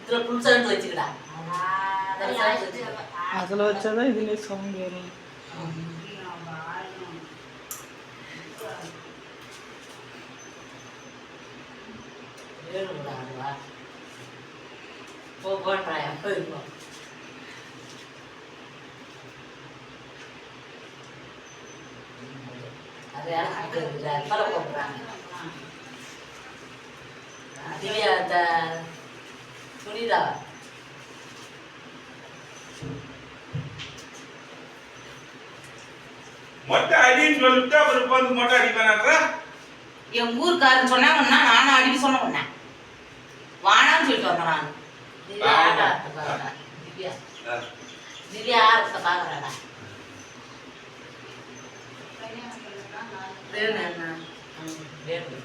இதில் புல் சவுண்ட் வச்சுக்கடா. அதில் வச்சாதான் இதுலேயே சவுண்ட் வரும். போடுறாயா போயிருக்கோம். அது பல போடுறாங்க. திவ்யா புனிதா மொட்டை அடின்னு சொல்லிட்டு அப்புறம் வந்து மொட்டை அடிப்பானான்றா. என் ஊருக்காரன் சொன்னாங்கன்னா நானும் அடிக்க சொன்னேன். வானான்னு சொல்லிட்டு வந்தேன் நான். திவ்யா ஆட்டத்தை பாக்குறா. திவ்யா ஆட்டத்தை பாக்குறாடா. வேணும் என்ன வேணும்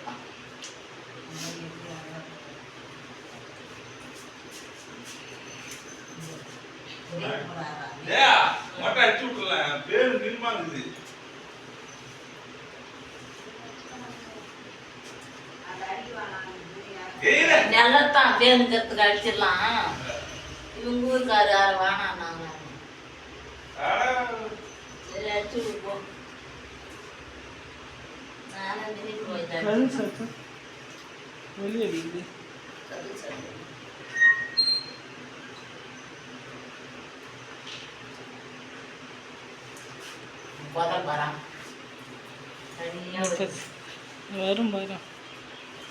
மொட்டை அடிச்சு விட்டுலாம். பேரு நிர்மாங்குது. நெல்லத்தான் பேருங்கிறதுக்கு அடிச்சிடலாம். இவங்க ஊருக்காரு யாரு வேணான்னாங்க. சரி அடிச்சு விடுப்போம். நானும் திடீர்னு போயிட்டேன். வெளியே அடிக்குது. வரும் வரும்